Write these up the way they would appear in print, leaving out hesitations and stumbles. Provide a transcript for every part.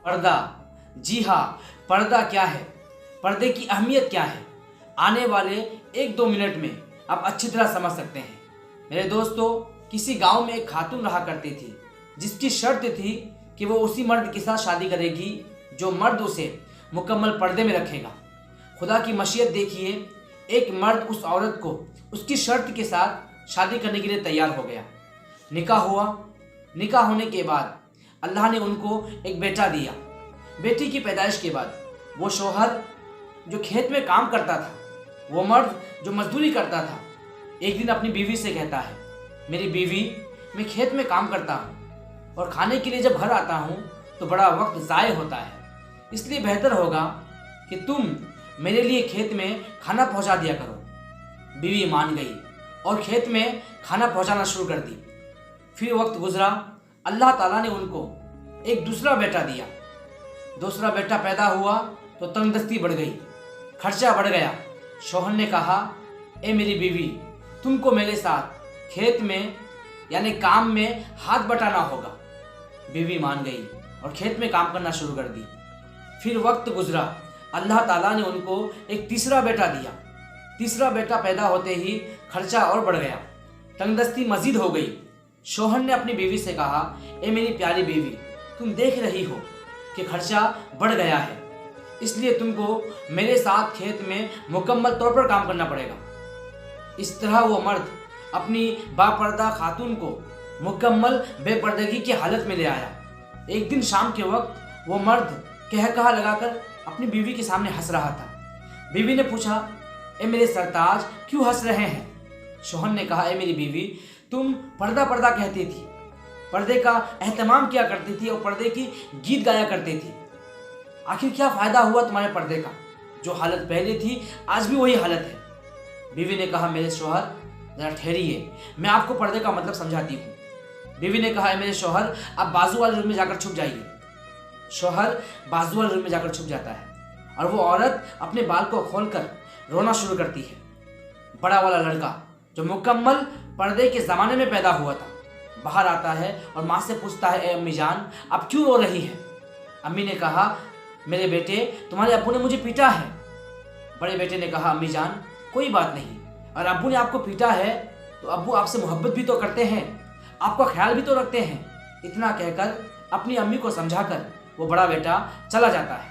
पर्दा, जी हाँ, पर्दा क्या है, पर्दे की अहमियत क्या है, आने वाले 1-2 मिनट में आप अच्छी तरह समझ सकते हैं। मेरे दोस्तों, किसी गांव में एक खातून रहा करती थी जिसकी शर्त थी कि वो उसी मर्द के साथ शादी करेगी जो मर्द उसे मुकम्मल पर्दे में रखेगा। खुदा की मशीयत देखिए, एक मर्द उस औरत को उसकी शर्त के साथ शादी करने के लिए तैयार हो गया। निकाह हुआ। निकाह होने के बाद अल्लाह ने उनको एक बेटा दिया। बेटी की पैदाइश के बाद वो शौहर जो खेत में काम करता था, वो मर्द जो मजदूरी करता था, एक दिन अपनी बीवी से कहता है, मेरी बीवी, मैं खेत में काम करता हूँ और खाने के लिए जब घर आता हूँ तो बड़ा वक्त ज़ाय होता है, इसलिए बेहतर होगा कि तुम मेरे लिए खेत में खाना पहुँचा दिया करो। बीवी मान गई और खेत में खाना पहुँचाना शुरू कर दी। फिर वक्त गुजरा, अल्लाह ताला ने उनको एक दूसरा बेटा दिया। दूसरा बेटा पैदा हुआ तो तंगदस्ती बढ़ गई, खर्चा बढ़ गया। शौहर ने कहा, ए मेरी बीवी, तुमको मेरे साथ खेत में यानी काम में हाथ बटाना होगा। बीवी मान गई और खेत में काम करना शुरू कर दी। फिर वक्त गुजरा, अल्लाह ताला ने उनको एक तीसरा बेटा दिया। तीसरा बेटा पैदा होते ही खर्चा और बढ़ गया, तंगदस्ती मजीद हो गई। शौहर ने अपनी बीवी से कहा, ए मेरी प्यारी बीवी, तुम देख रही हो कि खर्चा बढ़ गया है, इसलिए तुमको मेरे साथ खेत में मुकम्मल तौर पर काम करना पड़ेगा। इस तरह वो मर्द अपनी बापर्दा खातून को मुकम्मल बेपर्दगी की हालत में ले आया। एक दिन शाम के वक्त वो मर्द कहकहा लगाकर अपनी बीवी के सामने हंस रहा था। बीवी ने पूछा, ए मेरे सरताज, क्यों हंस रहे हैं? शौहर ने कहा, ए मेरी बीवी, तुम पर्दा पर्दा कहती थी, पर्दे का एहतमाम किया करती थी और पर्दे की गीत गाया करती थी। आखिर क्या फ़ायदा हुआ तुम्हारे पर्दे का? जो हालत पहले थी आज भी वही हालत है। बीवी ने कहा, मेरे शौहर, ज़रा ठहरिए, मैं आपको पर्दे का मतलब समझाती हूँ। बीवी ने कहा, मेरे शौहर, आप बाजू वाले रूम में जाकर छुप जाइए। शौहर बाजू वाले रूम में जाकर छुप जाता है और वो औरत अपने बाल को खोलकर रोना शुरू करती है। बड़ा वाला लड़का जो मुकम्मल पर्दे के ज़माने में पैदा हुआ था बाहर आता है और माँ से पूछता है, ए अम्मी जान, आप क्यों रो रही हैं? अम्मी ने कहा, मेरे बेटे, तुम्हारे अब्बू ने मुझे पीटा है। बड़े बेटे ने कहा, अम्मी जान, कोई बात नहीं, और अब्बू ने आपको पीटा है तो अब्बू आपसे मोहब्बत भी तो करते हैं, आपका ख्याल भी तो रखते हैं। इतना कहकर अपनी अम्मी को समझाकर वो बड़ा बेटा चला जाता है।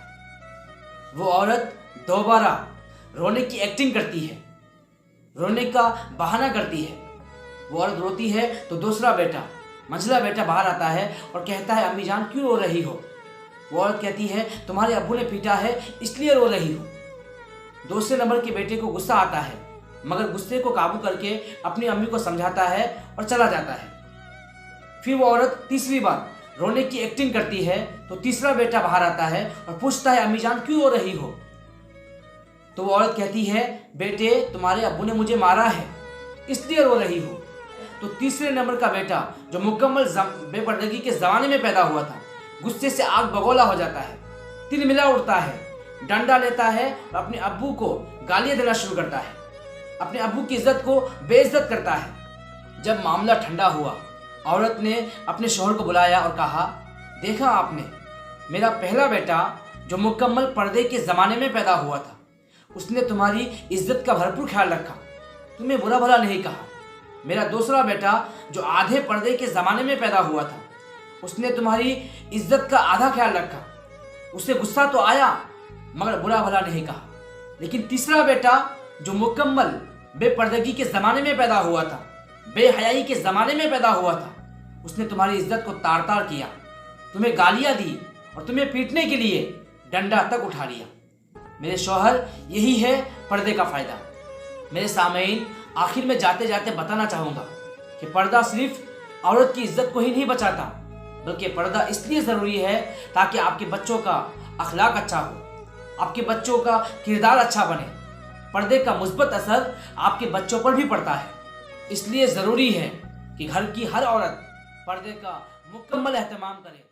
वो औरत दोबारा रोने की एक्टिंग करती है, रोने का बहाना करती है। वो औरत रोती है तो दूसरा बेटा, मंझला बेटा बाहर आता है और कहता है, अम्मी जान, क्यों रो रही हो? वो औरत कहती है, तुम्हारे अब्बू ने पीटा है इसलिए रो रही हो। दूसरे नंबर के बेटे को गुस्सा आता है, मगर गुस्से को काबू करके अपनी अम्मी को समझाता है और चला जाता है। फिर वो औरत तीसरी बार रोने की एक्टिंग करती है तो तीसरा बेटा बाहर आता है और पूछता है, अम्मी जान, क्यों रो रही हो? तो वो औरत कहती है, बेटे, तुम्हारे अब्बू ने मुझे मारा है इसलिए रो रही हो। तो तीसरे नंबर का बेटा जो मुकम्मल बेपर्दगी के ज़माने में पैदा हुआ था, गुस्से से आग बगोला हो जाता है, तिलमिला उठता है, डंडा लेता है और अपने अब्बू को गालियाँ देना शुरू करता है, अपने अब्बू की इज्जत को बेइज्जत करता है। जब मामला ठंडा हुआ, औरत ने अपने शौहर को बुलाया और कहा, देखा आपने, मेरा पहला बेटा जो मुकम्मल पर्दे के ज़माने में पैदा हुआ था, उसने तुम्हारी इज्जत का भरपूर ख्याल रखा, तुम्हें बुरा भला नहीं कहा। मेरा दूसरा बेटा जो आधे पर्दे के ज़माने में पैदा हुआ था, उसने तुम्हारी इज्जत का आधा ख्याल रखा, उसे गुस्सा तो आया मगर बुरा भला नहीं कहा। लेकिन तीसरा बेटा जो मुकम्मल बेपर्दगी के ज़माने में पैदा हुआ था, बेहयाई के ज़माने में पैदा हुआ था, उसने तुम्हारी इज्जत को तार तार किया, तुम्हें गालियाँ दी और तुम्हें पीटने के लिए डंडा तक उठा लिया। मेरे शौहर, यही है पर्दे का फ़ायदा। मेरे सामईन, आखिर में जाते जाते बताना चाहूँगा कि पर्दा सिर्फ औरत की इज्जत को ही नहीं बचाता, बल्कि पर्दा इसलिए ज़रूरी है ताकि आपके बच्चों का अखलाक अच्छा हो, आपके बच्चों का किरदार अच्छा बने। पर्दे का मुस्बत असर आपके बच्चों पर भी पड़ता है, इसलिए ज़रूरी है कि घर की हर औरत पर्दे का मुकम्मल एहतमाम करे।